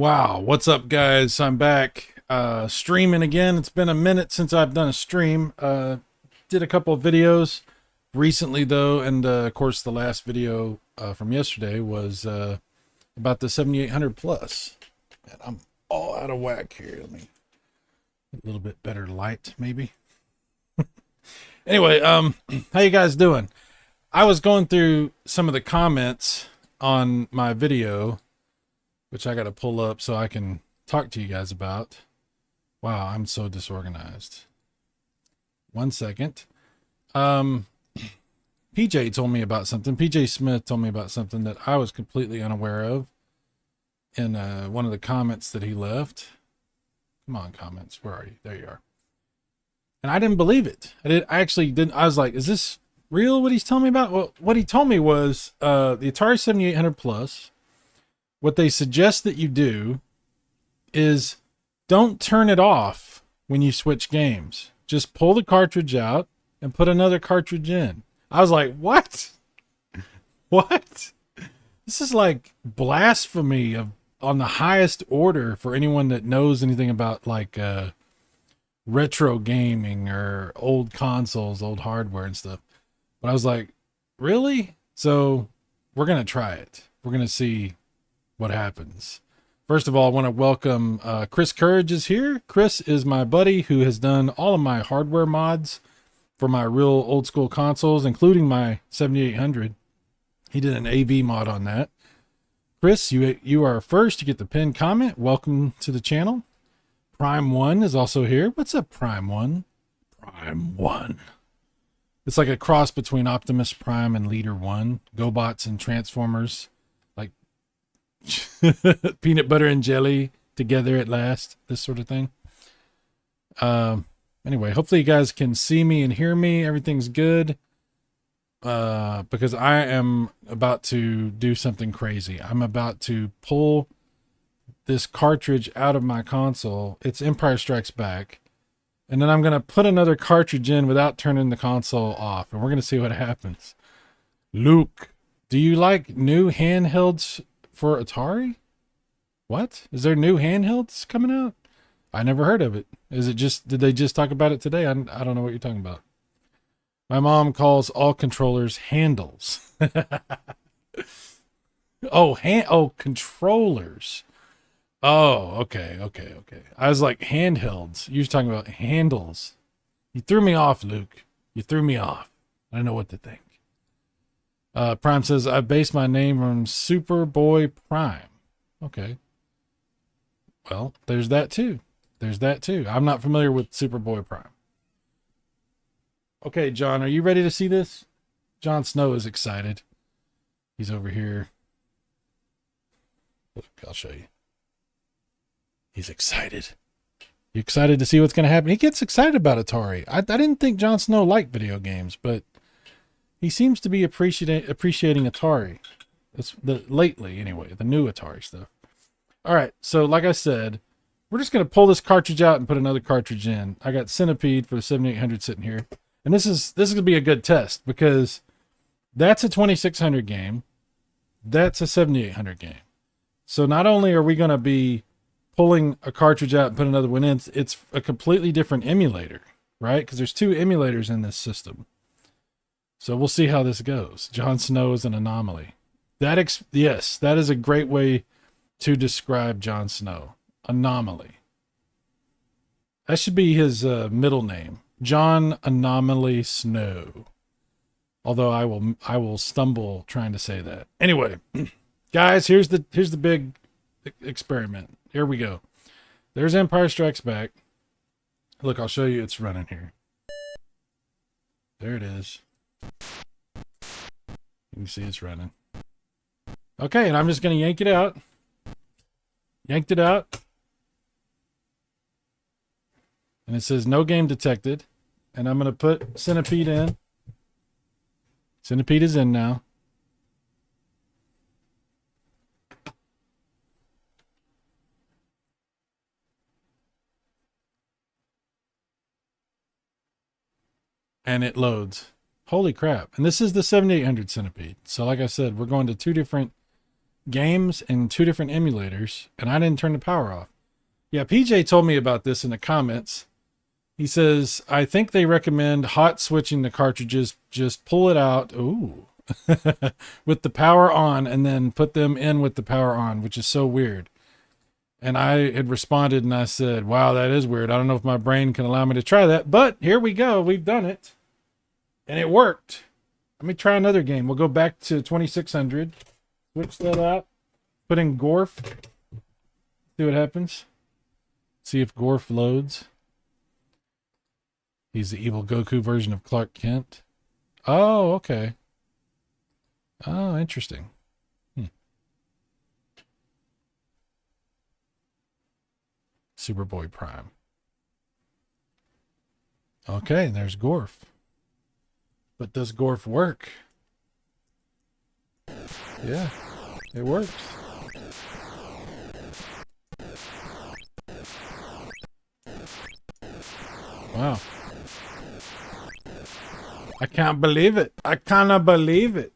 Wow, what's up guys? I'm back streaming again. It's been a minute since I've done a stream. Did a couple of videos recently though, and of course the last video from yesterday was about the 7800 plus. And I'm all out of whack here. Let me a little bit better light maybe. Anyway, how you guys doing? I was going through some of the comments on my video, which I got to pull up so I can talk to you guys about. Wow, I'm so disorganized. 1 second. PJ told me about something. PJ Smith told me about something that I was completely unaware of in one of the comments that he left. Come on, comments. Where are you? There you are. And I didn't believe it. I actually didn't. I was like, is this real what he's telling me about? Well, what he told me was the Atari 7800 Plus, what they suggest that you do is don't turn it off when you switch games. Just pull the cartridge out and put another cartridge in. I was like, what? What? This is like blasphemy on the highest order for anyone that knows anything about like retro gaming or old consoles, old hardware and stuff. But I was like, really? So we're going to try it. We're going to see what happens. First of all, I want to welcome Chris Courage is here. Chris is my buddy who has done all of my hardware mods for my real old school consoles, including my 7800. He did an AV mod on that. Chris, you are first to get the pinned comment. Welcome to the channel. Prime One is also here. What's up, Prime One? Prime One. It's like a cross between Optimus Prime and Leader One. GoBots and Transformers. Like peanut butter and jelly together at last. This sort of thing. Anyway, hopefully you guys can see me and hear me. Everything's good. Because I am about to do something crazy. I'm about to pull this cartridge out of my console. It's Empire Strikes Back. And then I'm going to put another cartridge in without turning the console off. And we're going to see what happens. Luke, do you like new handhelds for Atari? What? Is there new handhelds coming out? I never heard of it. Is it just, did they just talk about it today? I don't know what you're talking about. My mom calls all controllers handles. Oh, controllers. Oh, okay. I was like handhelds. You're talking about handles. You threw me off, Luke. You threw me off. I don't know what to think. Prime says, I based my name from Superboy Prime. Okay. Well, there's that too. I'm not familiar with Superboy Prime. Okay, John, are you ready to see this? Jon Snow is excited. He's over here. Look, I'll show you. He's excited. You excited to see what's going to happen? He gets excited about Atari. I didn't think Jon Snow liked video games, but he seems to be appreciating Atari. Lately, anyway, the new Atari stuff. All right, so like I said, we're just going to pull this cartridge out and put another cartridge in. I got Centipede for the 7800 sitting here. And this is going to be a good test because that's a 2600 game. That's a 7800 game. So not only are we going to be pulling a cartridge out and put another one in, it's a completely different emulator, right? Because there's two emulators in this system. So we'll see how this goes. Jon Snow is an anomaly. Yes, that is a great way to describe Jon Snow. Anomaly. That should be his middle name. John Anomaly Snow. Although I will stumble trying to say that. Anyway, guys, here's the big experiment. Here we go. There's Empire Strikes Back. Look, I'll show you it's running here. There it is. You can see it's running. Okay, and I'm just going to yank it out. Yanked it out. And it says no game detected. And I'm going to put Centipede in. Centipede is in now. And it loads. Holy crap. And this is the 7800 Centipede. So like I said, we're going to two different games in 2 different emulators, and I didn't turn the power off. Yeah, PJ told me about this in the comments. He says, I think they recommend hot switching the cartridges. Just pull it out. Ooh. With the power on, and then put them in with the power on, which is so weird. And I had responded and I said, wow, that is weird. I don't know if my brain can allow me to try that, but here we go. We've done it and it worked. Let me try another game. We'll go back to 2600, switch that out, put in Gorf, see what happens. See if Gorf loads. He's the evil Goku version of Clark Kent. Oh, okay. Oh, interesting. Superboy Prime. Okay, there's Gorf. But does Gorf work? Yeah, it works. Wow. I can't believe it. I cannot believe it.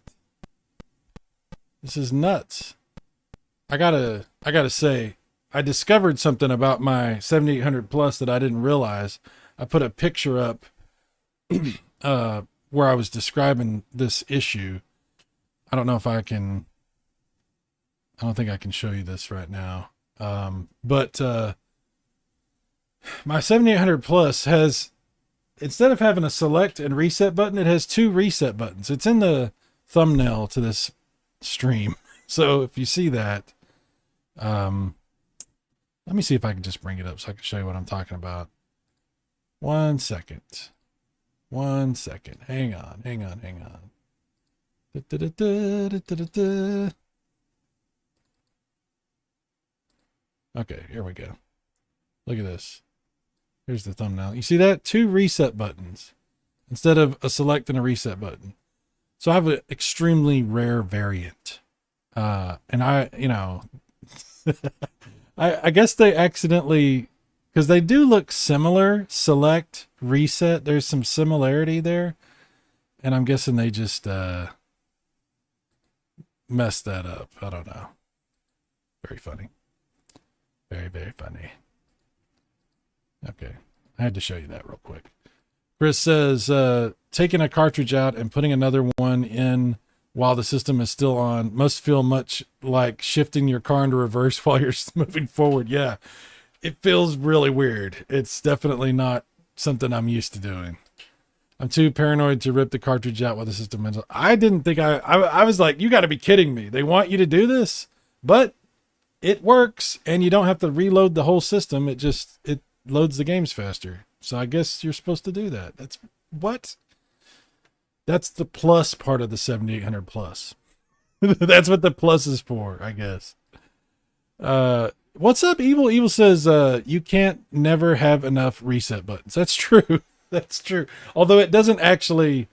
This is nuts. I gotta say, I discovered something about my 7800 Plus that I didn't realize. I put a picture up where I was describing this issue. I don't know if I can. I don't think I can show you this right now. But my 7800 Plus has, instead of having a select and reset button, it has 2 reset buttons. It's in the thumbnail to this stream. So if you see that, let me see if I can just bring it up so I can show you what I'm talking about. 1 second. 1 second. Hang on. Okay, here we go. Look at this. Here's the thumbnail. You see that? 2 reset buttons instead of a select and a reset button. So I have an extremely rare variant. And I guess they accidentally, because they do look similar, select, reset. There's some similarity there. And I'm guessing they just messed that up. I don't know. Very funny. Very, very funny. Okay. I had to show you that real quick. Chris says, taking a cartridge out and putting another one in while the system is still on must feel much like shifting your car into reverse while you're moving forward. Yeah, it feels really weird. It's definitely not something I'm used to doing. I'm too paranoid to rip the cartridge out while the system is on. I didn't think I was like, you got to be kidding me. They want you to do this, but it works and you don't have to reload the whole system. It loads the games faster. So I guess you're supposed to do that. That's what? That's the plus part of the 7800 Plus. That's what the plus is for, I guess. What's up, Evil? Evil says, you can't never have enough reset buttons. That's true. That's true. Although it doesn't actually,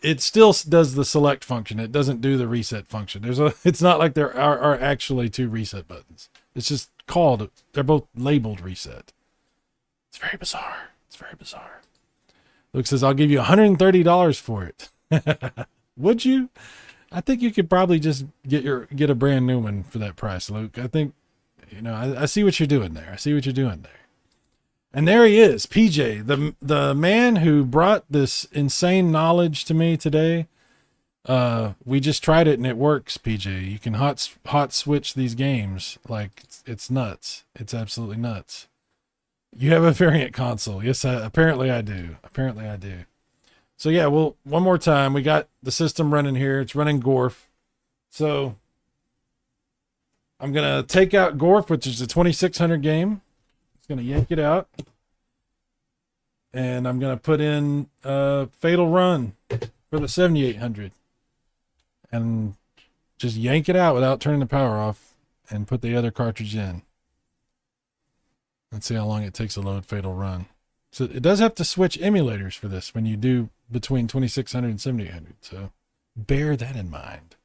it still does the select function. It doesn't do the reset function. It's not like there are actually 2 reset buttons. It's just called, they're both labeled reset. It's very bizarre. It's very bizarre. Luke says, I'll give you $130 for it. Would you? I think you could probably just get a brand new one for that price, Luke. I think, I see what you're doing there. I see what you're doing there. And there he is, PJ, the man who brought this insane knowledge to me today. We just tried it and it works, PJ. You can hot switch these games. Like, it's nuts. It's absolutely nuts. You have a variant console. Yes, apparently I do. Apparently I do. So yeah, well, one more time. We got the system running here. It's running Gorf. So I'm going to take out Gorf, which is a 2600 game. It's going to yank it out. And I'm going to put in Fatal Run for the 7800. And just yank it out without turning the power off and put the other cartridge in. Let's see how long it takes to load Fatal Run. So it does have to switch emulators for this when you do between 2600 and 7800. So bear that in mind.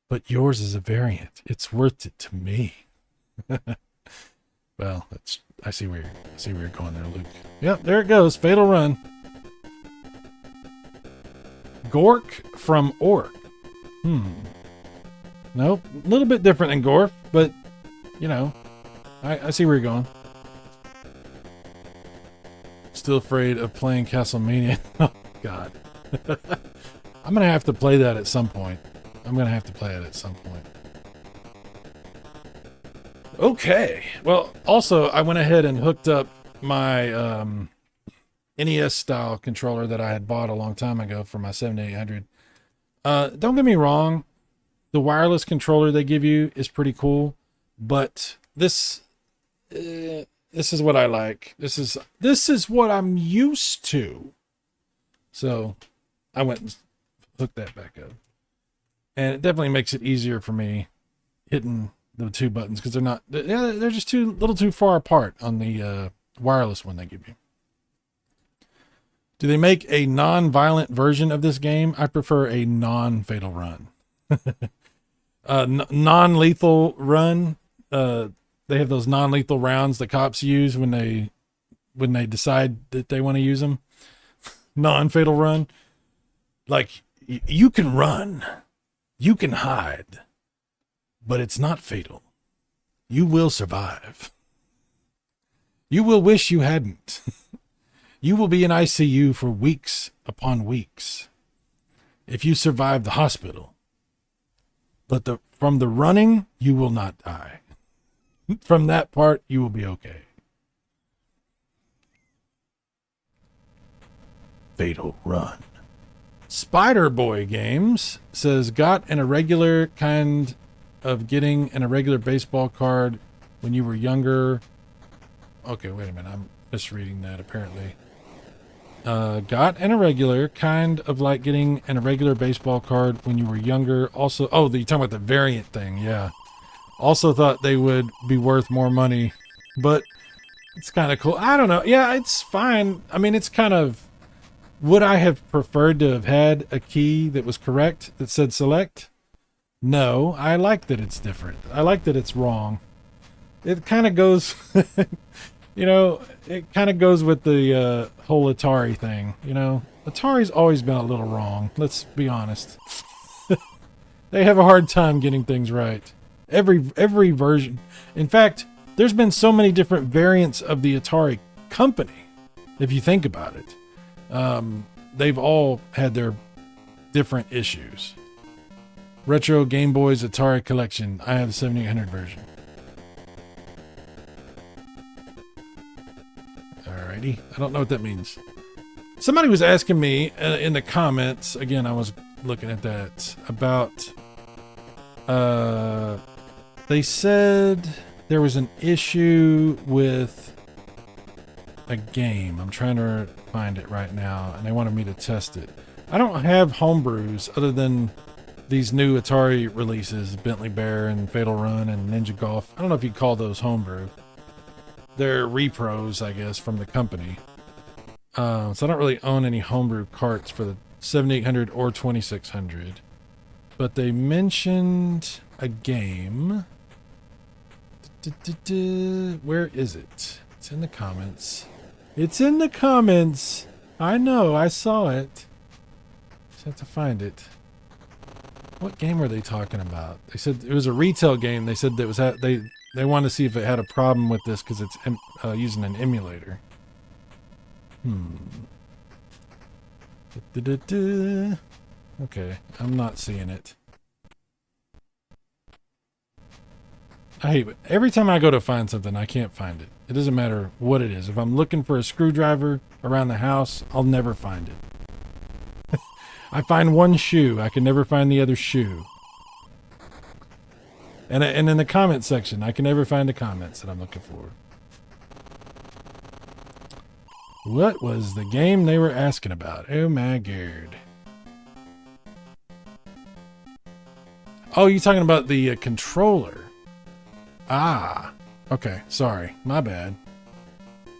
But yours is a variant. It's worth it to me. Well, I see where you're going there, Luke. Yep, there it goes. Fatal Run. Gork from Orc. Nope. A little bit different than Gorf, but, you know, I see where you're going. Still afraid of playing Castlevania. Oh, God. I'm going to have to play that at some point. Okay. Well, also, I went ahead and hooked up my NES style controller that I had bought a long time ago for my 7800. Don't get me wrong, the wireless controller they give you is pretty cool, but this is what I like. This is what I'm used to. So I went and hooked that back up, and it definitely makes it easier for me hitting the two buttons, because they're just a little too far apart on the wireless one they give you. Do they make a non-violent version of this game? I prefer a non-fatal run. Non-lethal run. They have those non-lethal rounds the cops use when they decide that they want to use them. Non-fatal run. Like, you can run. You can hide. But it's not fatal. You will survive. You will wish you hadn't. You will be in ICU for weeks upon weeks if you survive the hospital. But from the running, you will not die. From that part, you will be okay. Fatal Run. Spider Boy Games says, got an irregular kind of getting an irregular baseball card when you were younger. Okay, wait a minute. I'm misreading that apparently. Got an irregular kind of like getting an irregular baseball card when you were younger. Also, you're talking about the variant thing. Yeah. Also thought they would be worth more money, but it's kind of cool. I don't know. Yeah, it's fine. I mean, it's kind of, would I have preferred to have had a key that was correct that said select? No, I like that it's different. I like that it's wrong. It kind of goes, it kind of goes with the whole Atari thing. Atari's always been a little wrong. Let's be honest. They have a hard time getting things right. Every version. In fact, there's been so many different variants of the Atari company. If you think about it, they've all had their different issues. Retro Game Boys Atari Collection. I have the 7800 version. Alrighty. I don't know what that means. Somebody was asking me in the comments, again, I was looking at that, about, they said there was an issue with a game. I'm trying to find it right now, and they wanted me to test it. I don't have homebrews other than these new Atari releases, Bentley Bear and Fatal Run and Ninja Golf. I don't know if you'd call those homebrew. They're repros, I guess, from the company. So I don't really own any homebrew carts for the 7800 or 2600. But they mentioned a game. Where is it? It's in the comments. It's in the comments. I know, I saw it. Just have to find it. What game were they talking about? They said it was a retail game. They said that was they wanted to see if it had a problem with this because it's using an emulator. Okay, I'm not seeing it. I hate it. Every time I go to find something, I can't find it. It doesn't matter what it is. If I'm looking for a screwdriver around the house, I'll never find it. I find one shoe. I can never find the other shoe. And in the comment section, I can never find the comments that I'm looking for. What was the game they were asking about? Oh my god. Oh, you're talking about the controller. Ah, okay. Sorry. My bad.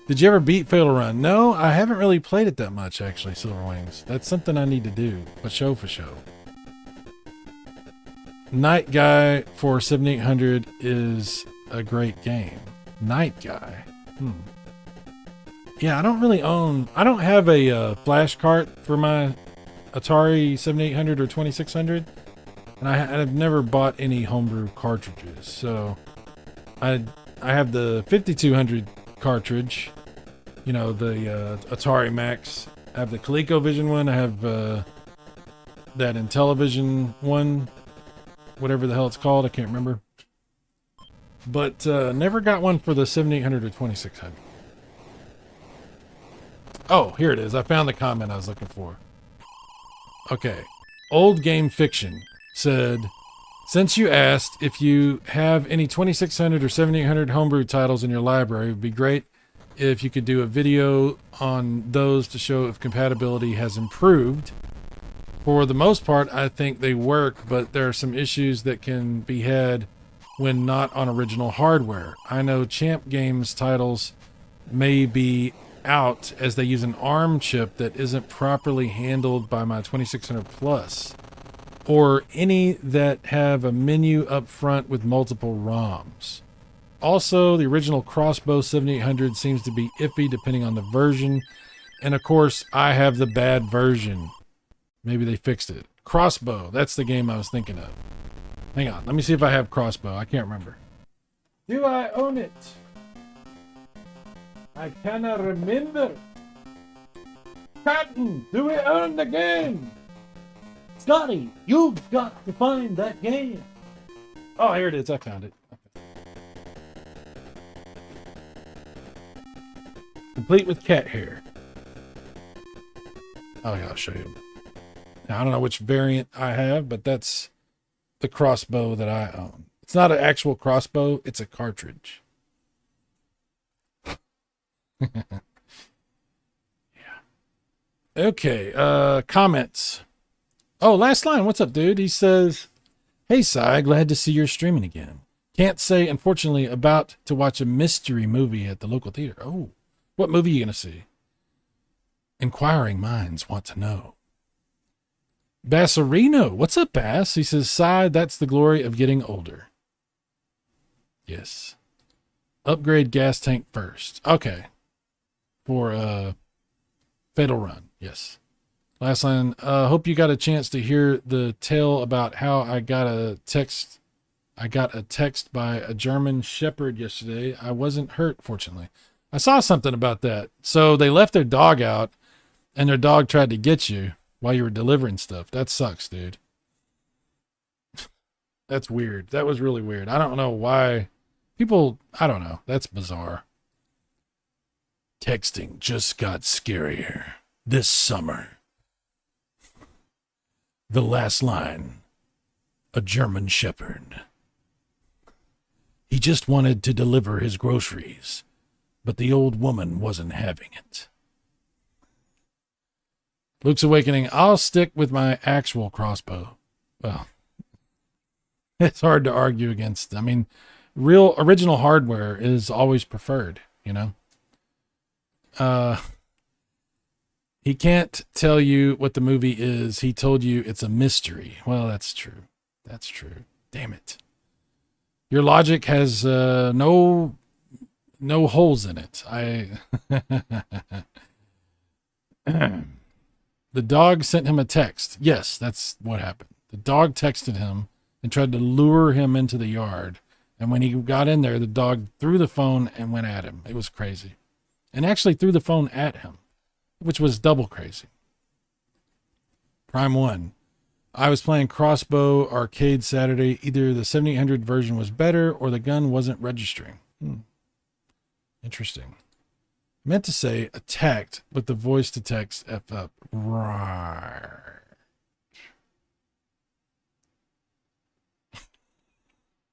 Did you ever beat Fatal Run? No, I haven't really played it that much, actually, Silver Wings. That's something I need to do. For show. Night Guy for 7800 is a great game. Night Guy. Yeah, I don't have a flash cart for my Atari 7800 or 2600. And I've never bought any homebrew cartridges, so I have the 5200 cartridge, you know, the Atari Max. I have the ColecoVision one. I have that Intellivision one, whatever the hell it's called. I can't remember. But never got one for the 7800 or 2600. Oh, here it is. I found the comment I was looking for. Okay. Old Game Fiction said, since you asked if you have any 2600 or 7800 homebrew titles in your library, it would be great if you could do a video on those to show if compatibility has improved. For the most part, I think they work, but there are some issues that can be had when not on original hardware. I know Champ Games titles may be out as they use an ARM chip that isn't properly handled by my 2600 Plus, or any that have a menu up front with multiple ROMs. Also, the original Crossbow 7800 seems to be iffy depending on the version, and of course, I have the bad version. Maybe they fixed it. Crossbow, that's the game I was thinking of. Hang on, let me see if I have Crossbow. I can't remember. Do I own it? I cannot remember. Cotton, do we own the game? Scotty, you've got to find that game. Oh, here it is. I found it. Complete with cat hair. Oh, yeah, I'll show you. Now, I don't know which variant I have, but that's the Crossbow that I own. It's not an actual crossbow. It's a cartridge. Yeah. Okay, comments. Oh, last line. What's up, dude? He says, hey, Cy, glad to see you're streaming again. Can't say, unfortunately, about to watch a mystery movie at the local theater. Oh, what movie are you going to see? Inquiring minds want to know. Bassarino. What's up, Bass? He says, Cy, that's the glory of getting older. Yes. Upgrade gas tank first. Okay. For Fatal Run. Yes. Last line. Hope you got a chance to hear the tale about how I got a text by a German Shepherd yesterday. I wasn't hurt, fortunately. I saw something about that. So they left their dog out, and their dog tried to get you while you were delivering stuff. That sucks, dude. That's weird. That was really weird. I don't know why people, I don't know. That's bizarre. Texting just got scarier this summer. The last line. A German Shepherd. He just wanted to deliver his groceries, but the old woman wasn't having it. Luke's Awakening. I'll stick with my actual crossbow. Well, it's hard to argue against. I mean, real original hardware is always preferred, you know? He can't tell you what the movie is. He told you it's a mystery. Well, that's true. That's true. Damn it. Your logic has no holes in it. The dog sent him a text. Yes, that's what happened. The dog texted him and tried to lure him into the yard. And when he got in there, the dog threw the phone and went at him. It was crazy. And actually threw the phone at him, which was double crazy. Prime 1. I was playing Crossbow Arcade Saturday. Either the 7800 version was better or the gun wasn't registering. Interesting. Meant to say attacked, but the voice to text F up. Right.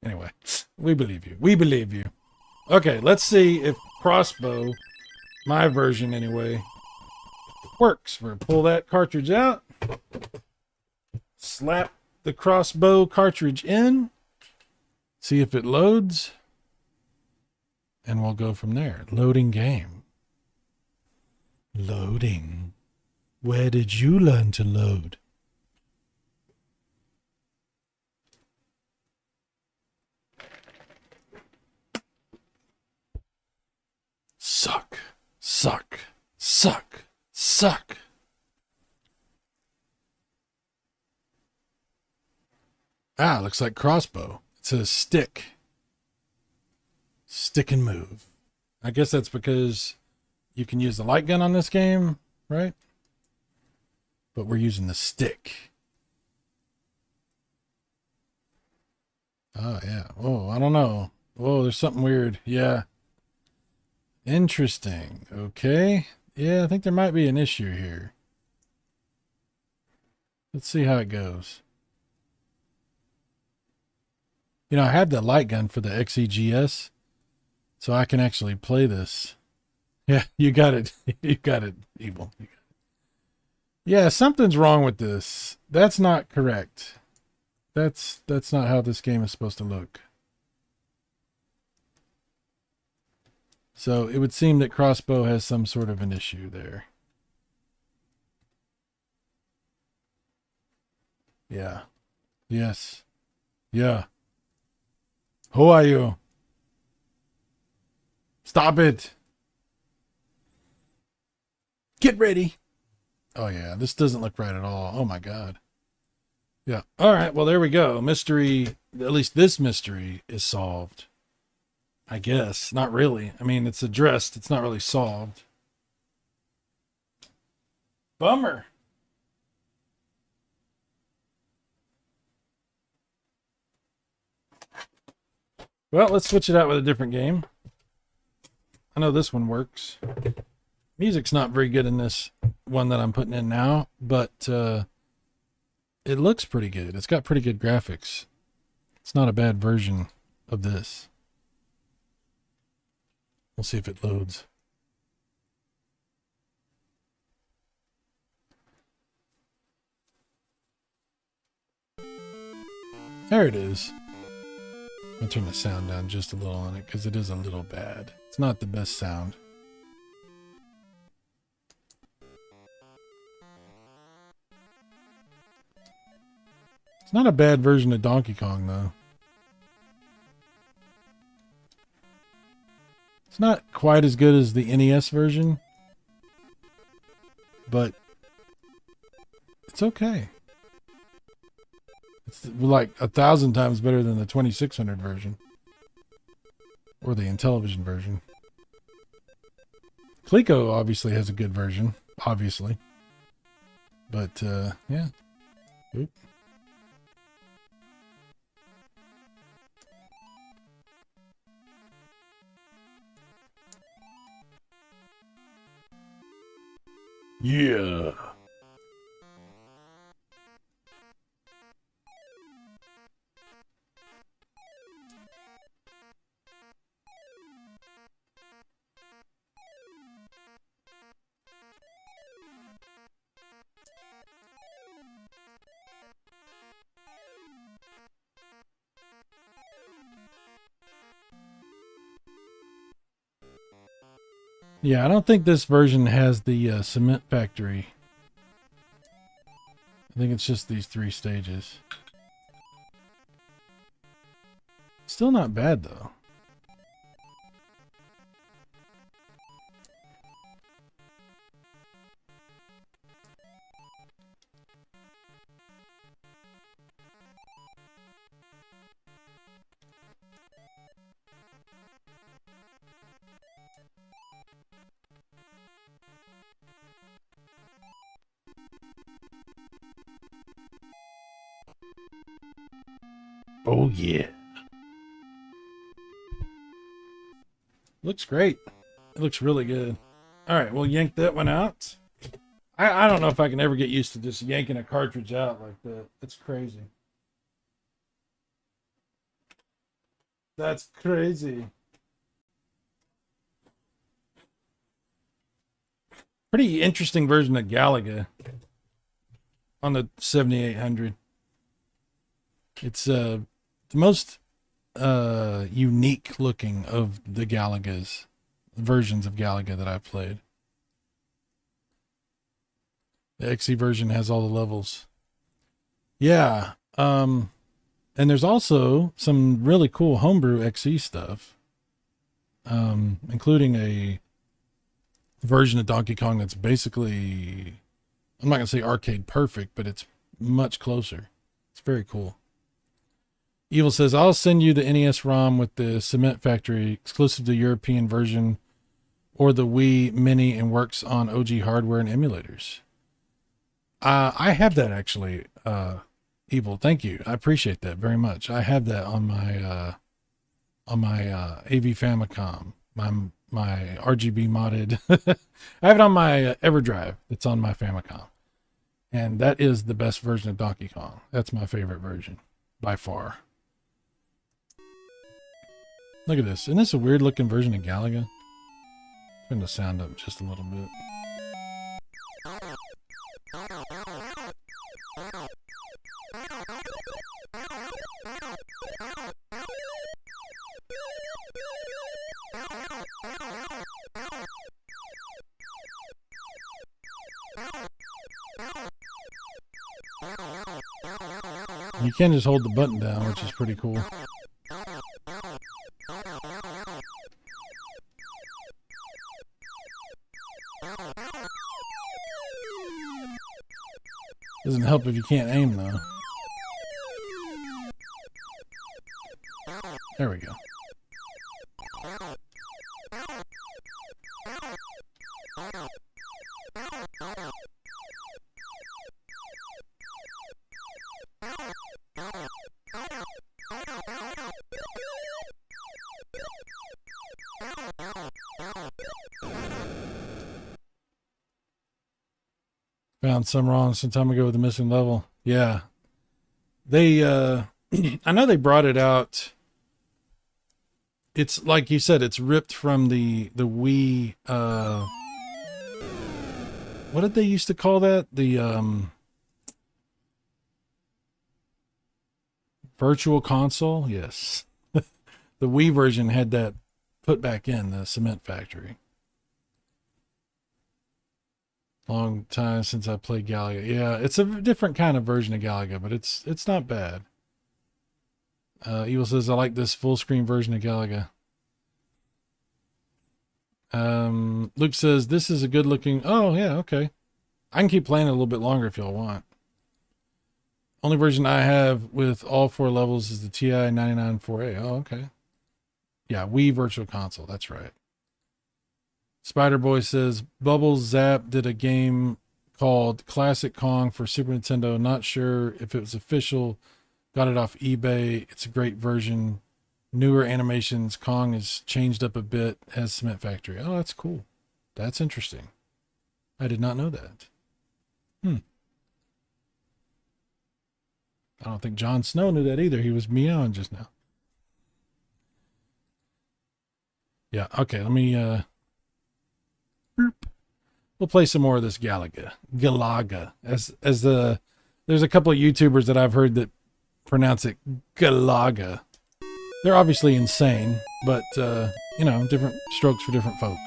Anyway, we believe you. We believe you. Okay, let's see if Crossbow, my version anyway, works. We're going to pull that cartridge out. Slap the Crossbow cartridge in. See if it loads. And we'll go from there. Loading game. Loading. Where did you learn to load? Suck, suck, suck, suck. Ah, looks like crossbow. It says stick. Stick and move. I guess that's because you can use the light gun on this game, right? But we're using the stick. Oh, yeah. Oh, I don't know. Whoa, there's something weird. Yeah. Interesting. Okay. Yeah, I think there might be an issue here. Let's see how it goes. You know, I have the light gun for the XEGS, so I can actually play this. Yeah, you got it. You got it, Evil. You got it. Yeah, something's wrong with this. That's not correct. That's not how this game is supposed to look. So it would seem that crossbow has some sort of an issue there. Yeah. Yes. Yeah. Who are you? Stop it. Get ready. Oh, yeah. This doesn't look right at all. Oh, my God. Yeah. All right. Well, there we go. Mystery, at least this mystery is solved. I guess. Not really. I mean, it's addressed. It's not really solved. Bummer. Well, let's switch it out with a different game. I know this one works. Music's not very good in this one that I'm putting in now, but it looks pretty good. It's got pretty good graphics. It's not a bad version of this. We'll see if it loads. There it is. I'll turn the sound down just a little on it because it is a little bad. It's not the best sound. It's not a bad version of Donkey Kong, though. It's not quite as good as the NES version, but it's okay. It's like 1,000 times better than the 2600 version. Or the Intellivision version. Coleco obviously has a good version. Obviously. But, yeah. Oop. Yeah. Yeah, I don't think this version has the cement factory. I think it's just these 3 stages. Still not bad, though. Oh, yeah. Looks great. It looks really good. All right, we'll yank that one out. I don't know if I can ever get used to just yanking a cartridge out like that. That's crazy. That's crazy. Pretty interesting version of Galaga on the 7800. It's the most unique looking of the Galagas, versions of Galaga that I've played. The XE version has all the levels. Yeah. And there's also some really cool homebrew XE stuff. Including a version of Donkey Kong that's basically, I'm not going to say arcade perfect, but it's much closer. It's very cool. Evil says, I'll send you the NES ROM with the Cement Factory, exclusive to European version, or the Wii Mini, and works on OG hardware and emulators. I have that actually, Evil. Thank you. I appreciate that very much. I have that on my AV Famicom, my RGB modded. I have it on my EverDrive. It's on my Famicom, and that is the best version of Donkey Kong. That's my favorite version by far. Look at this. Isn't this a weird looking version of Galaga? Turn the sound up just a little bit. You can just hold the button down, which is pretty cool. Doesn't help if you can't aim, though. There we go. Found some wrong some time ago with the missing level. Yeah. They, I know they brought it out. It's like you said, it's ripped from the Wii, what did they used to call that? The, Virtual Console? Yes. The Wii version had that put back in, the Cement Factory. Long time since I played Galaga. Yeah, it's a different kind of version of Galaga, but it's not bad. Evil says, I like this full screen version of Galaga. Luke says, this is a good looking... Oh, yeah, okay. I can keep playing it a little bit longer if y'all want. Only version I have with all 4 levels is the TI 99-4A. Oh, okay. Yeah, Wii Virtual Console. That's right. Spider Boy says, Bubbles Zap did a game called Classic Kong for Super Nintendo. Not sure if it was official. Got it off eBay. It's a great version. Newer animations. Kong is changed up a bit. Has Cement Factory. Oh, that's cool. That's interesting. I did not know that. I don't think Jon Snow knew that either. He was meowing just now. Yeah, okay, let me, we'll play some more of this Galaga. There's a couple of YouTubers that I've heard that pronounce it Galaga. They're obviously insane, but, you know, different strokes for different folks.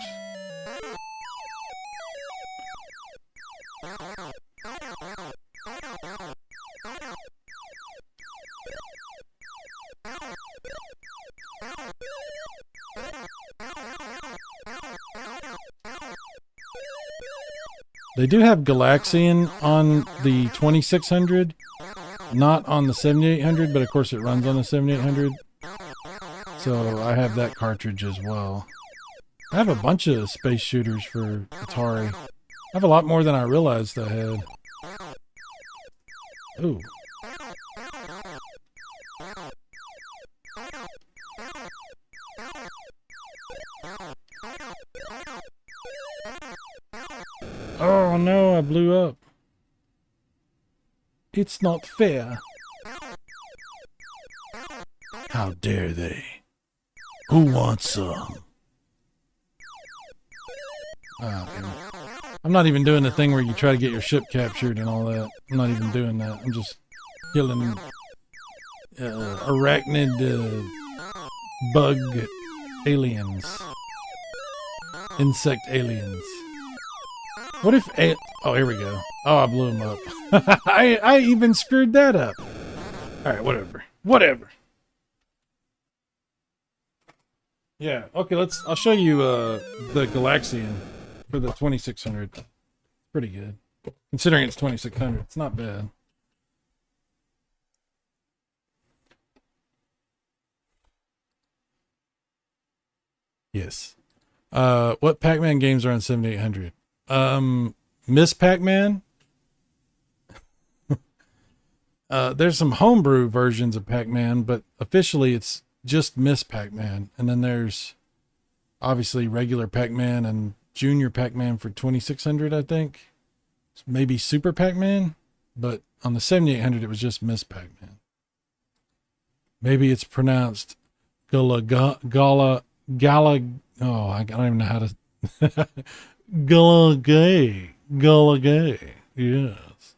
They do have Galaxian on the 2600, not on the 7800, but of course it runs on the 7800. So I have that cartridge as well. I have a bunch of space shooters for Atari. I have a lot more than I realized I had. Ooh. Oh no, I blew up. It's not fair. How dare they? Who wants some? I'm not even doing the thing where you try to get your ship captured and all that. I'm not even doing that. I'm just killing arachnid bug aliens. Insect aliens. What if... Oh, here we go. Oh, I blew him up. I even screwed that up. Alright, whatever. Whatever. Yeah, okay, I'll show you the Galaxian for the 2600. Pretty good. Considering it's 2600, it's not bad. Yes. What Pac-Man games are on 7800? Miss Pac-Man. There's some homebrew versions of Pac-Man, but officially it's just Miss Pac-Man. And then there's obviously regular Pac-Man and Junior Pac-Man for 2600, I think. Maybe Super Pac-Man, but on the 7800 it was just Miss Pac-Man. Maybe it's pronounced Gala. Oh, I don't even know how to. Gay. Yes.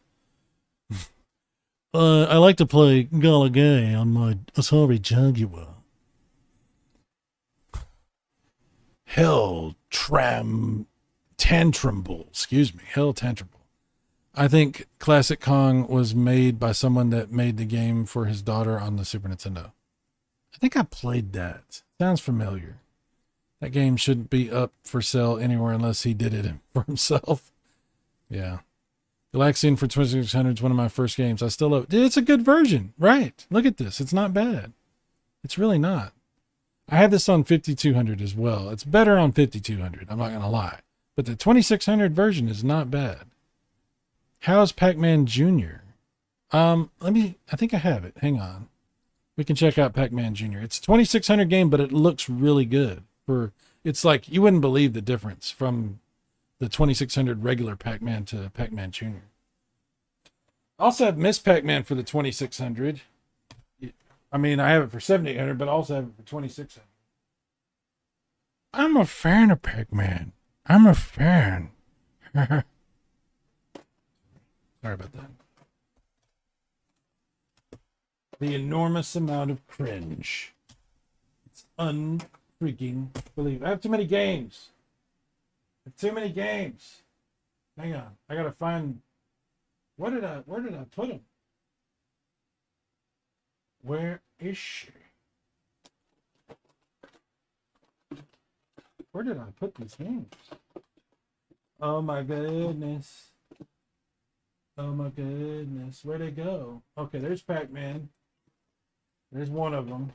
I like to play Gay on my Atari Jaguar. Hell Tantrum. Excuse me. Hell Tantrum. I think Classic Kong was made by someone that made the game for his daughter on the Super Nintendo. I think I played that. Sounds familiar. That game shouldn't be up for sale anywhere unless he did it for himself. Yeah. Galaxian for 2600 is one of my first games. I still love it. It's a good version. Right. Look at this. It's not bad. It's really not. I have this on 5200 as well. It's better on 5200. I'm not going to lie. But the 2600 version is not bad. How's Pac-Man Jr.? I think I have it. Hang on. We can check out Pac-Man Jr. It's a 2600 game, but it looks really good. It's like, you wouldn't believe the difference from the 2600 regular Pac-Man to Pac-Man Jr. I also have Miss Pac-Man for the 2600. I mean, I have it for 7800, but I also have it for 2600. I'm a fan of Pac-Man. I'm a fan. Sorry about that. The enormous amount of cringe. It's unfreaking believable. I have too many games. Hang on. I gotta find. Where did I put them? Where is she? Where did I put these games? Oh my goodness. Where'd they go? Okay, there's Pac-Man. There's one of them.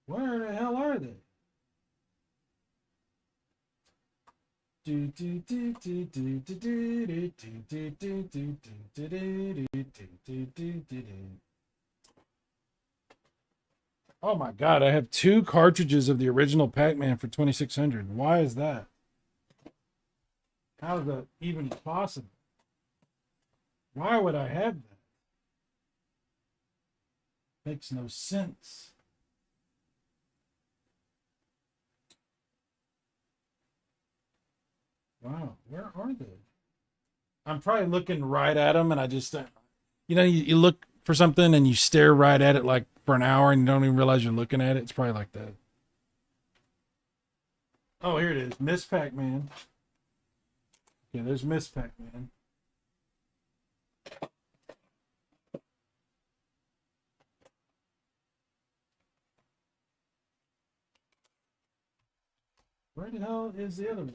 Where the hell are they? Oh my God, I have 2 cartridges of the original Pac-Man for 2600. Why is that? How is that even possible? Why would I have that? Makes no sense. Wow, where are they? I'm probably looking right at them, and I just, you look for something and you stare right at it like for an hour and you don't even realize you're looking at it. It's probably like that. Oh, here it is. Miss Pac-Man. Okay, there's Miss Pac-Man. Where the hell is the other one?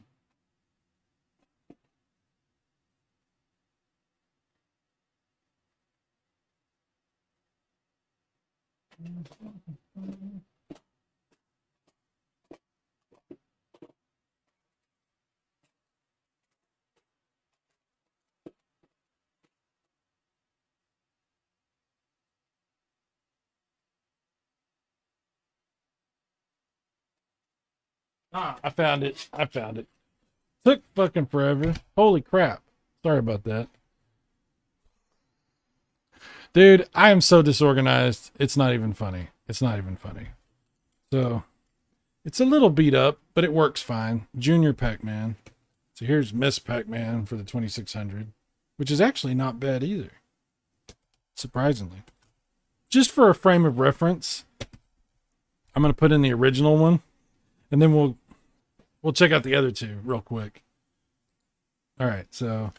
Ah, I found it. Took fucking forever. Holy crap. Sorry about that. Dude, I am so disorganized. It's not even funny. So, it's a little beat up, but it works fine. Junior Pac-Man. So here's Miss Pac-Man for the 2600, which is actually not bad either. Surprisingly. Just for a frame of reference, I'm going to put in the original one, and then we'll check out the other 2 real quick. All right, so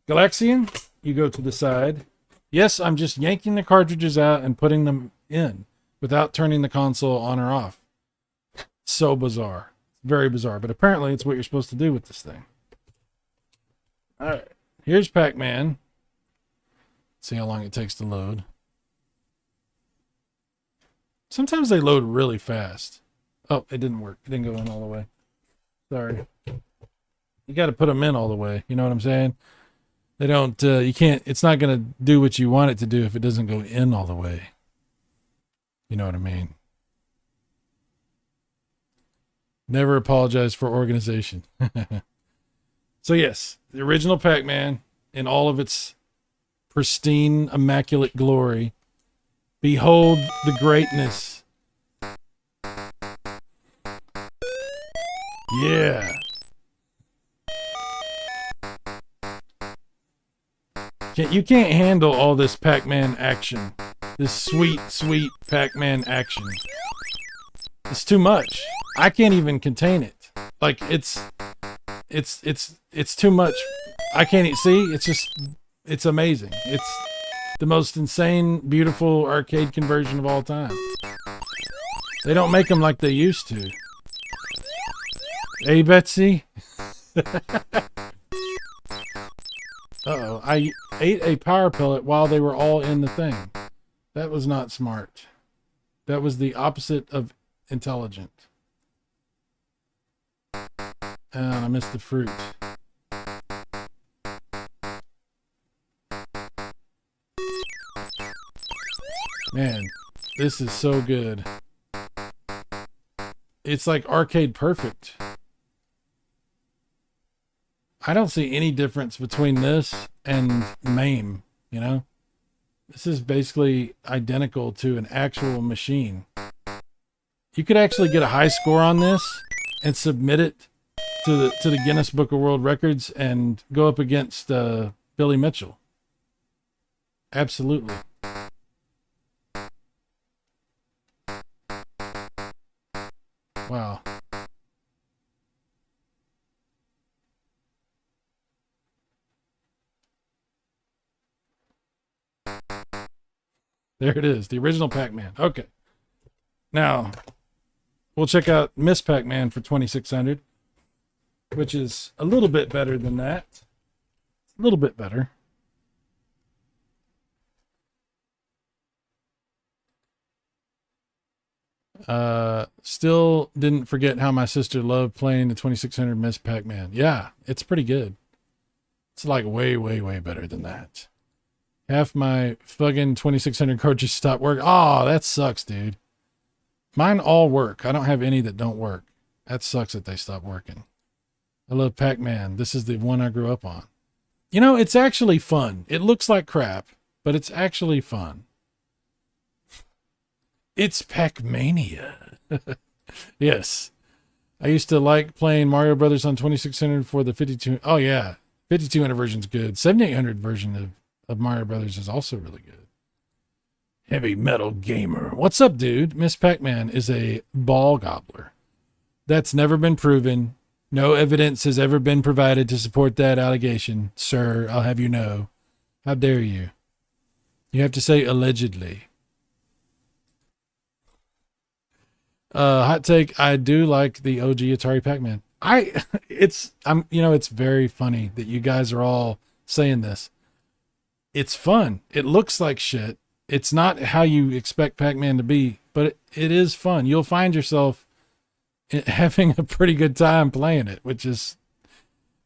Galaxian, you go to the side. Yes, I'm just yanking the cartridges out and putting them in without turning the console on or off. So bizarre. Very bizarre, but apparently it's what you're supposed to do with this thing. All right, here's Pac-Man. See how long it takes to load. Sometimes they load really fast. Oh, it didn't work. It didn't go in all the way. Sorry. You got to put them in all the way. You know what I'm saying? They don't, you can't, it's not going to do what you want it to do if it doesn't go in all the way. You know what I mean? Never apologize for organization. So yes, the original Pac-Man in all of its pristine, immaculate glory. Behold the greatness. Yeah. You can't handle all this Pac-Man action. This sweet, sweet Pac-Man action. It's too much. I can't even contain it. Like it's too much. I can't even see. It's amazing. It's the most insane, beautiful arcade conversion of all time. They don't make them like they used to. Hey, Betsy. Uh-oh. I ate a power pellet while they were all in the thing. That was not smart. That was the opposite of intelligent. I missed the fruit. Man, this is so good. It's like arcade perfect. I don't see any difference between this and MAME, you know? This is basically identical to an actual machine. You could actually get a high score on this and submit it to the Guinness Book of World Records and go up against Billy Mitchell. Absolutely. Wow. There it is, the original Pac-Man. Okay. Now, we'll check out Miss Pac-Man for 2600, which is a little bit better than that. A little bit better. Still didn't forget how my sister loved playing the 2600 Miss Pac-Man. Yeah, it's pretty good. It's like way, way, way better than that. Half my fucking 2600 cartridges stopped working. Oh, that sucks, dude. Mine all work. I don't have any that don't work. That sucks that they stopped working. I love Pac-Man. This is the one I grew up on. You know, it's actually fun. It looks like crap, but it's actually fun. It's Pac-Mania. Yes. I used to like playing Mario Brothers on 2600 for the 52. Oh, yeah. 5200 version's good. 7800 version of Mario Brothers is also really good. Heavy Metal Gamer. What's up, dude? Miss Pac-Man is a ball gobbler. That's never been proven. No evidence has ever been provided to support that allegation. Sir, I'll have you know. How dare you? You have to say allegedly. Hot take. I do like the OG Atari Pac-Man. It's very funny that you guys are all saying this. It's fun. It looks like shit. It's not how you expect Pac-Man to be, but it is fun. You'll find yourself having a pretty good time playing it, which is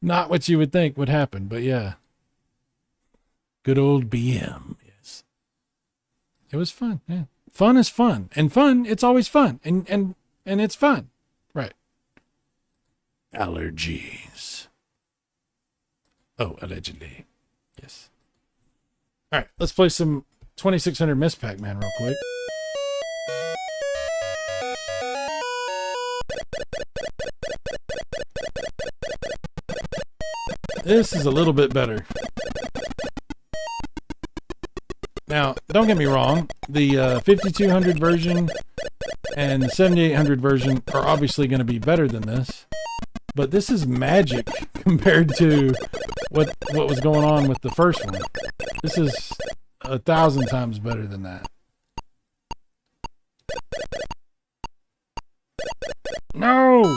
not what you would think would happen, but yeah. Good old BM. Yes. It was fun. Yeah. Fun is fun. And fun, it's always fun. And it's fun. Right. Allergies. Oh, allegedly. Yes. All right, let's play some 2600 Miss Pac-Man real quick. This is a little bit better. Now, don't get me wrong. The 5200 version and the 7800 version are obviously going to be better than this. But this is magic compared to what was going on with the first one. This is 1,000 times better than that. No!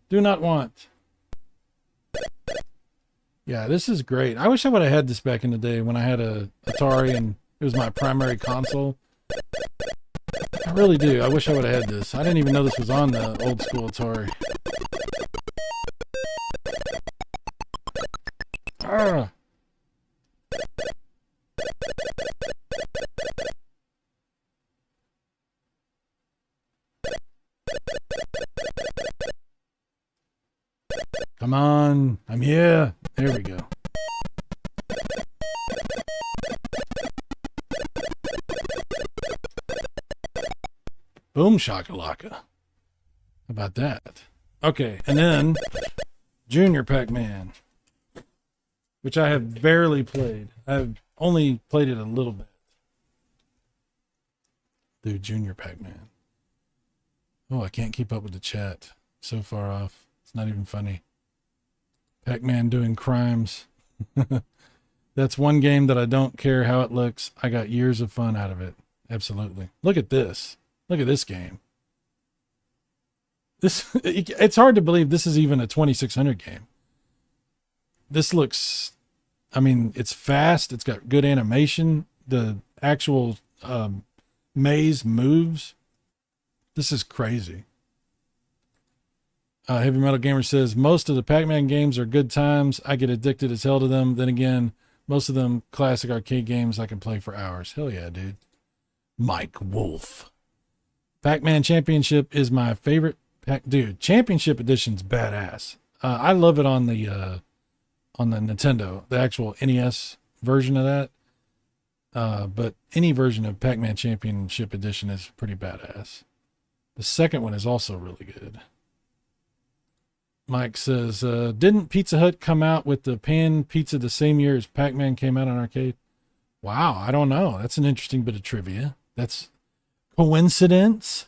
Do not want. Yeah, this is great. I wish I would have had this back in the day when I had a Atari and it was my primary console. I really do. I wish I would have had this. I didn't even know this was on the old school Atari. Ah. Come on. I'm here. There we go. Boom shakalaka. How about that? Okay, and then Junior Pac-Man, which I have barely played. I've only played it a little bit. Dude, Junior Pac-Man. Oh, I can't keep up with the chat. So far off. It's not even funny. Pac-Man doing crimes. That's one game that I don't care how it looks. I got years of fun out of it. Absolutely. Look at this. Look at this game. It's hard to believe this is even a 2600 game. This looks, I mean, it's fast. It's got good animation. The actual maze moves. This is crazy. Heavy Metal Gamer says, most of the Pac-Man games are good times. I get addicted as hell to them. Then again, most of them classic arcade games I can play for hours. Hell yeah, dude. Mike Wolf. Pac-Man Championship is my favorite. Dude, Championship Edition's badass. I love it on the Nintendo, the actual NES version of that. But any version of Pac-Man Championship Edition is pretty badass. The second one is also really good. Mike says, didn't Pizza Hut come out with the pan pizza the same year as Pac-Man came out on arcade? Wow, I don't know. That's an interesting bit of trivia. That's coincidence?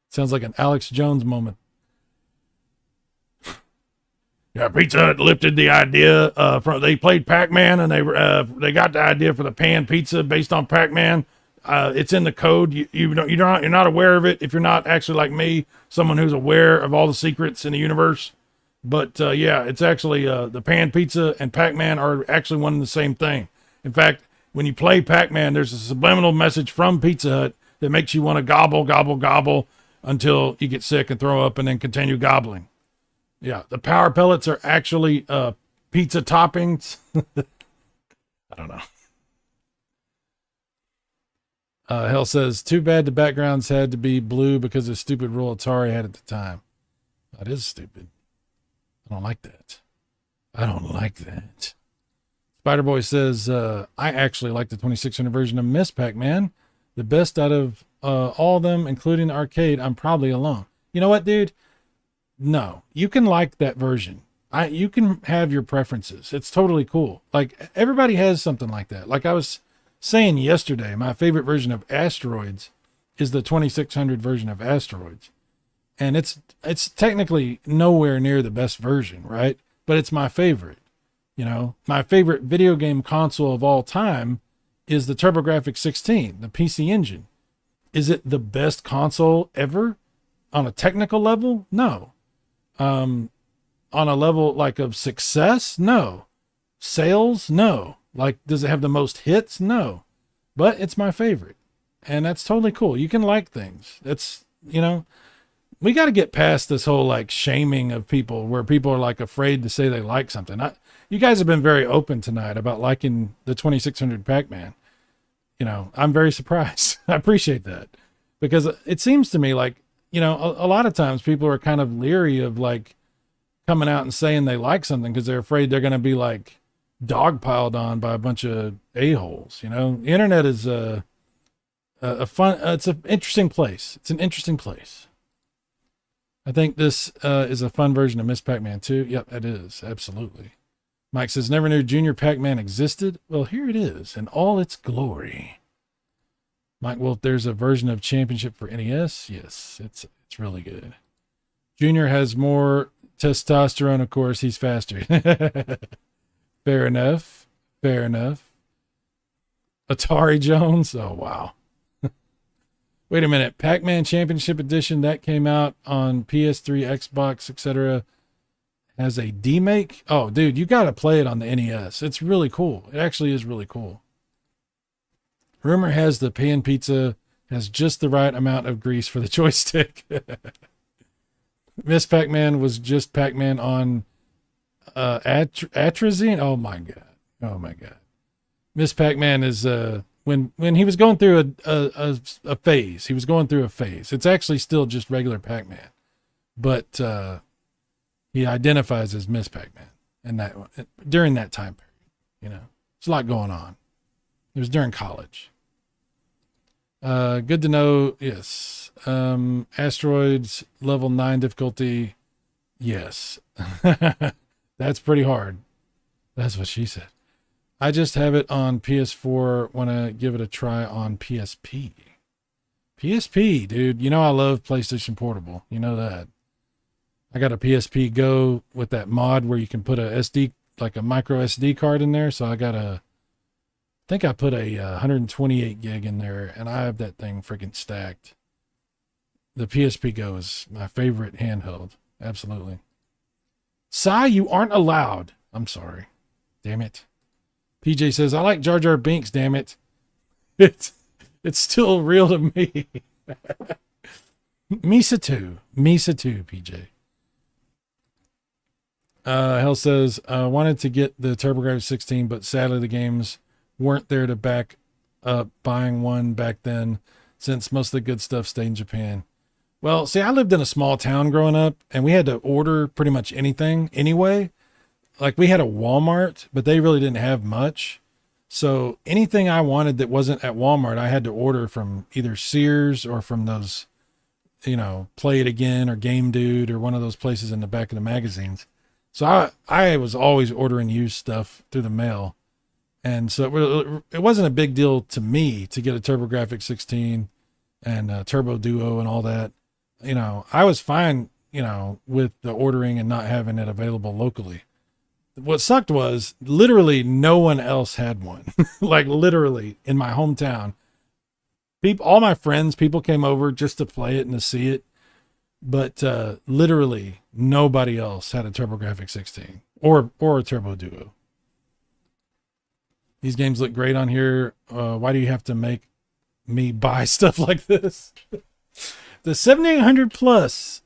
Sounds like an Alex Jones moment. Yeah, Pizza Hut lifted the idea they played Pac-Man and they got the idea for the pan pizza based on Pac-Man. It's in the code. You're not aware of it if you're not actually like me, someone who's aware of all the secrets in the universe. But yeah, it's actually the pan pizza and Pac-Man are actually one and the same thing. In fact, when you play Pac-Man, there's a subliminal message from Pizza Hut that makes you want to gobble, gobble, gobble until you get sick and throw up and then continue gobbling. Yeah, the power pellets are actually pizza toppings. I don't know. Hell says, too bad the backgrounds had to be blue because of stupid rule Atari had at the time. That is stupid. I don't like that. I don't like that. Spider-Boy says, I actually like the 2600 version of Miss Pac-Man. The best out of all of them, including the arcade. I'm probably alone. You know what, dude? No, you can like that version. You can have your preferences. It's totally cool. Like, everybody has something like that. Like I was saying yesterday, my favorite version of Asteroids is the 2600 version of Asteroids. And it's technically nowhere near the best version, right? But it's my favorite. You know, my favorite video game console of all time is the TurboGrafx-16, the PC Engine. Is it the best console ever on a technical level? No. On a level like of success? No. Sales? No. Like, does it have the most hits? No. But it's my favorite. And that's totally cool. You can like things. It's, you know, we got to get past this whole like shaming of people where people are like afraid to say they like something. You guys have been very open tonight about liking the 2600 Pac-Man. You know, I'm very surprised. I appreciate that because it seems to me like, you know, a lot of times people are kind of leery of like coming out and saying they like something because they're afraid they're going to be like dogpiled on by a bunch of a-holes. You know, the internet is a fun, it's an interesting place. It's an interesting place. I think this is a fun version of Miss Pac-Man 2. Yep, it is. Absolutely. Mike says, never knew Junior Pac-Man existed. Well, here it is in all its glory. Mike Wolf, there's a version of Championship for NES. Yes, it's really good. Junior has more testosterone, of course. He's faster. Fair enough. Fair enough. Atari Jones. Oh, wow. Wait a minute. Pac-Man Championship Edition, that came out on PS3, Xbox, etc. Has a demake. Oh, dude, you got to play it on the NES. It's really cool. It actually is really cool. Rumor has the pan pizza has just the right amount of grease for the joystick. Miss Pac-Man was just Pac-Man on atrazine. Oh my god. Oh my god. Miss Pac-Man is when he was going through a phase. He was going through a phase. It's actually still just regular Pac-Man, but he identifies as Miss Pac-Man, and that during that time period, you know, there's a lot going on. It was during college. Good to know. Yes. Asteroids level 9 difficulty. Yes. That's pretty hard. That's what she said. I just have it on PS4. Want to give it a try on PSP. PSP, dude. You know I love PlayStation Portable. You know that. I got a PSP Go with that mod where you can put a SD, like a micro SD card in there. So I think I put a 128 gig in there, and I have that thing freaking stacked. The PSP Go is my favorite handheld. Absolutely. Cy, you aren't allowed. I'm sorry. Damn it. PJ says, I like Jar Jar Binks, damn it. It's still real to me. Misa too, PJ. Hell says, wanted to get the TurboGrafx 16, but sadly the games weren't there to back up buying one back then, since most of the good stuff stayed in Japan. Well, see, I lived in a small town growing up, and we had to order pretty much anything anyway. Like, we had a Walmart, but they really didn't have much. So anything I wanted that wasn't at Walmart, I had to order from either Sears or from those, you know, Play It Again or Game Dude or one of those places in the back of the magazines. So I was always ordering used stuff through the mail. And so it wasn't a big deal to me to get a TurboGrafx 16 and Turbo Duo and all that. You know, I was fine, you know, with the ordering and not having it available locally. What sucked was literally no one else had one. Like literally in my hometown, all my friends, people came over just to play it and to see it. But literally nobody else had a TurboGrafx 16 or a Turbo Duo. These games look great on here. Why do you have to make me buy stuff like this? The 7800 plus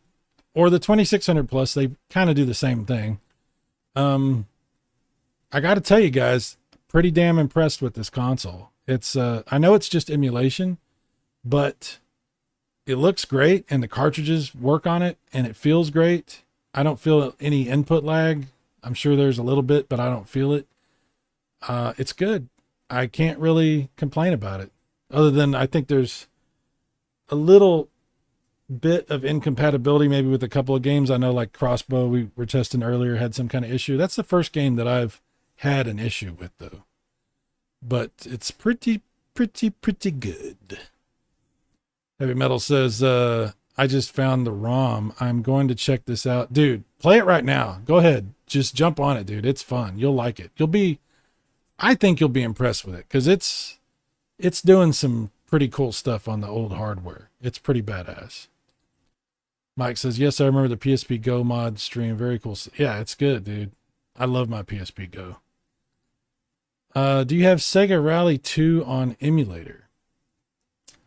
or the 2600 plus, they kind of do the same thing. I got to tell you guys, pretty damn impressed with this console. It's I know it's just emulation, but it looks great and the cartridges work on it and it feels great. I don't feel any input lag. I'm sure there's a little bit, but I don't feel it. It's good. I can't really complain about it, other than I think there's a little bit of incompatibility maybe with a couple of games. I know like Crossbow we were testing earlier had some kind of issue. That's the first game that I've had an issue with though, but it's pretty good. Heavy Metal says, I just found the ROM. I'm going to check this out. Dude, play it right now. Go ahead. Just jump on it, dude. It's fun. You'll like it. I think you'll be impressed with it because it's doing some pretty cool stuff on the old hardware. It's pretty badass. Mike says, yes, I remember the PSP Go mod stream. Very cool. Yeah, it's good, dude. I love my PSP Go. Do you have Sega Rally 2 on emulator?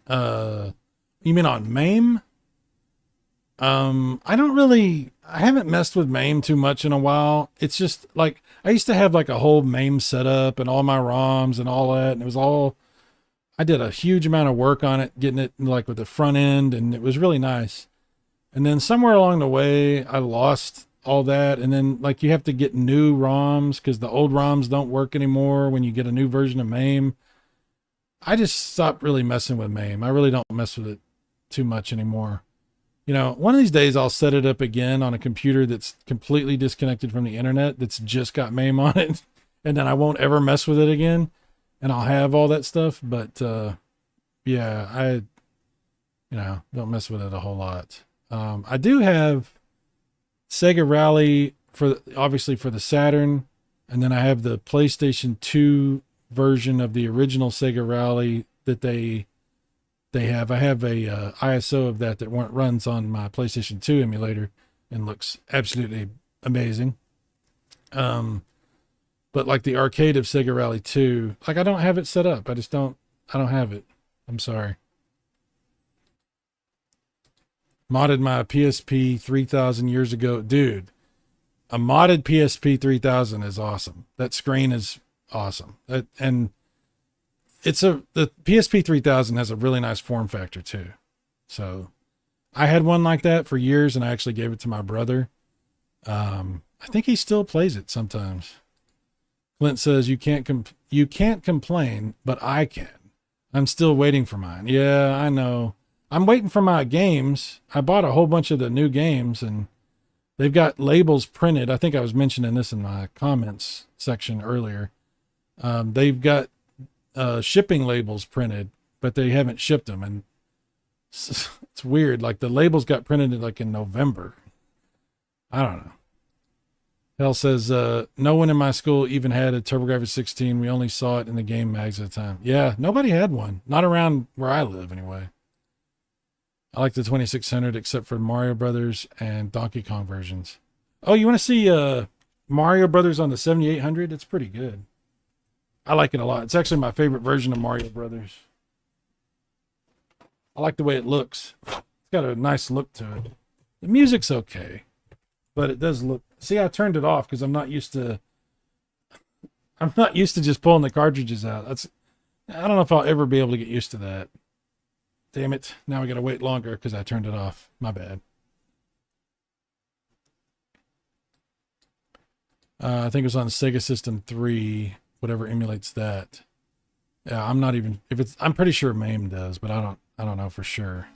You mean on MAME? I haven't messed with MAME too much in a while. It's just like, I used to have like a whole MAME setup and all my ROMs and all that. And it was all, I did a huge amount of work on it, getting it like with the front end, and it was really nice. And then somewhere along the way, I lost all that. And then like you have to get new ROMs because the old ROMs don't work anymore when you get a new version of MAME. I just stopped really messing with MAME. I really don't mess with it too much anymore. You know, one of these days I'll set it up again on a computer that's completely disconnected from the internet, that's just got MAME on it, and then I won't ever mess with it again, and I'll have all that stuff. But yeah, I don't mess with it a whole lot. I do have Sega Rally obviously for the Saturn, and then I have the PlayStation 2 version of the original Sega Rally that they have. I have a ISO of that runs on my PlayStation 2 emulator and looks absolutely amazing. But like the arcade of Sega Rally 2, like I don't have it set up. I just don't I don't have it. I'm sorry. Modded my PSP 3000 years ago. Dude, a modded PSP 3000 is awesome. That screen is awesome. And the PSP 3000 has a really nice form factor too. So I had one like that for years, and I actually gave it to my brother. I think he still plays it sometimes. Clint says you can't complain, but I can. I'm still waiting for mine. Yeah, I know. I'm waiting for my games. I bought a whole bunch of the new games, and they've got labels printed. I think I was mentioning this in my comments section earlier. They've got shipping labels printed, but they haven't shipped them. And it's weird. Like the labels got printed like in November. I don't know. Hell says, no one in my school even had a TurboGrafx 16. We only saw it in the game mags at the time. Yeah, nobody had one. Not around where I live anyway. I like the 2600 except for Mario Brothers and Donkey Kong versions. Oh, you want to see Mario Brothers on the 7800? It's pretty good. I like it a lot. It's actually my favorite version of Mario Brothers. I like the way it looks. It's got a nice look to it. The music's okay, but it does look... See, I turned it off because I'm not used to just pulling the cartridges out. I don't know if I'll ever be able to get used to that. Damn it. Now we got to wait longer because I turned it off. My bad. I think it was on Sega System 3, whatever emulates that. Yeah, I'm pretty sure MAME does, but I don't know for sure.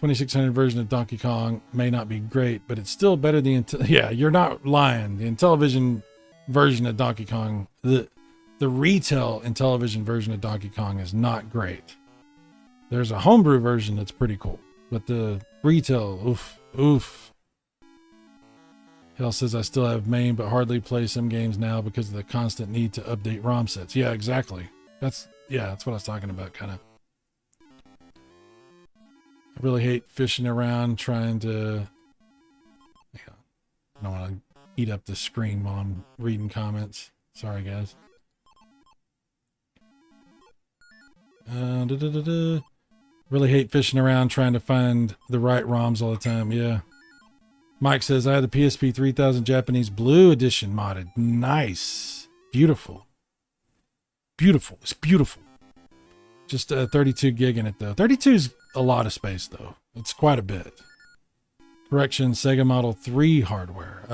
2600 version of Donkey Kong may not be great, but it's still better than yeah, you're not lying. The Intellivision version of Donkey Kong, the retail Intellivision version of Donkey Kong is not great. There's a homebrew version that's pretty cool, but the retail, oof. Hell says I still have MAME, but hardly play some games now because of the constant need to update ROM sets. Yeah, exactly. That's what I was talking about, kind of. I really hate fishing around trying to... Yeah, I don't want to eat up the screen while I'm reading comments. Sorry, guys. Really hate fishing around trying to find the right ROMs all the time. Yeah. Mike says, I had the PSP 3000 Japanese Blue Edition modded. Nice. Beautiful. Beautiful. It's beautiful. Just 32 gig in it, though. 32 is a lot of space, though. It's quite a bit. Correction, Sega Model 3 hardware.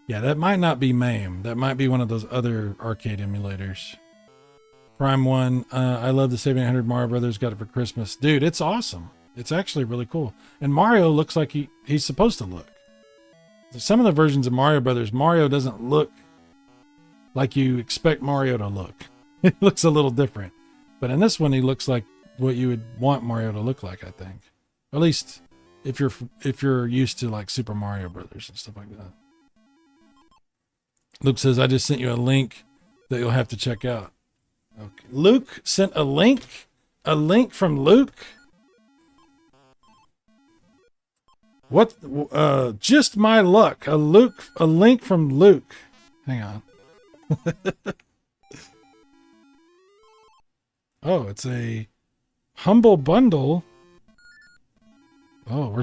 Yeah, that might not be MAME. That might be one of those other arcade emulators. Prime 1. I love the 7800 Mario Brothers. Got it for Christmas. Dude, it's awesome. It's actually really cool. And Mario looks like he's supposed to look. Some of the versions of Mario Brothers, Mario doesn't look like you expect Mario to look. It looks a little different. But in this one, he looks like what you would want Mario to look like, I think. At least if you're used to like Super Mario Brothers and stuff like that. Luke says, I just sent you a link that you'll have to check out. Okay. Luke sent a link? A link from Luke? What? Just my luck. A link from Luke. Hang on. Oh, it's a humble bundle. Oh,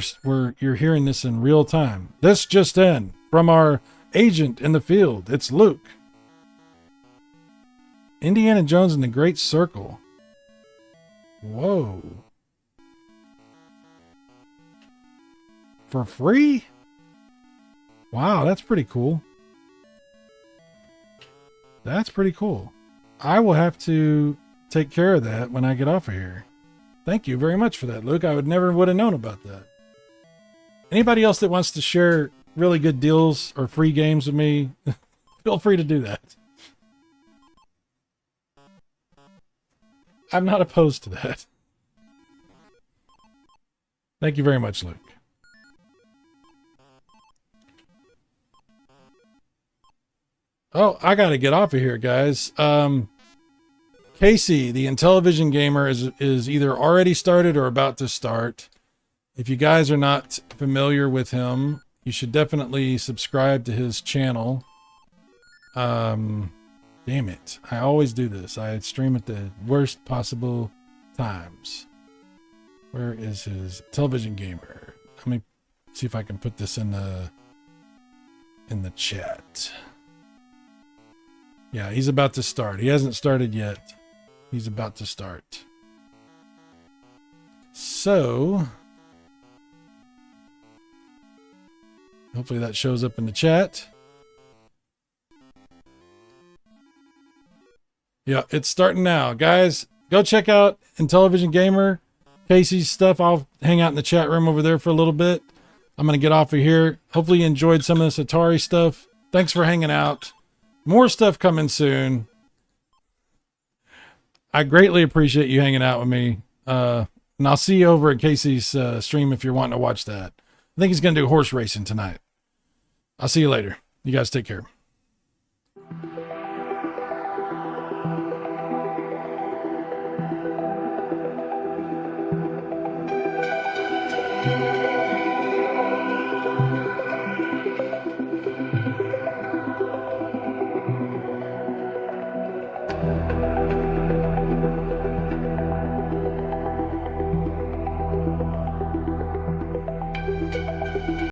you're hearing this in real time. This just in from our agent in the field. It's Luke. Indiana Jones and the Great Circle. Whoa. For free? Wow, that's pretty cool. That's pretty cool. I will have to take care of that when I get off of here. Thank you very much for that, Luke. I would have known about that. Anybody else that wants to share really good deals or free games with me, feel free to do that. I'm not opposed to that. Thank you very much, Luke. Oh, I got to get off of here, guys. Casey, the Intellivision gamer, is either already started or about to start. If you guys are not familiar with him, you should definitely subscribe to his channel. Damn it. I always do this. I stream at the worst possible times. Where is his television gamer? Let me see if I can put this in the chat. Yeah, he's about to start. He hasn't started yet. He's about to start. So, hopefully that shows up in the chat. Yeah, it's starting now. Guys, go check out Intellivision Gamer, Casey's stuff. I'll hang out in the chat room over there for a little bit. I'm going to get off of here. Hopefully you enjoyed some of this Atari stuff. Thanks for hanging out. More stuff coming soon. I greatly appreciate you hanging out with me. And I'll see you over at Casey's stream if you're wanting to watch that. I think he's going to do horse racing tonight. I'll see you later. You guys take care. Thank you.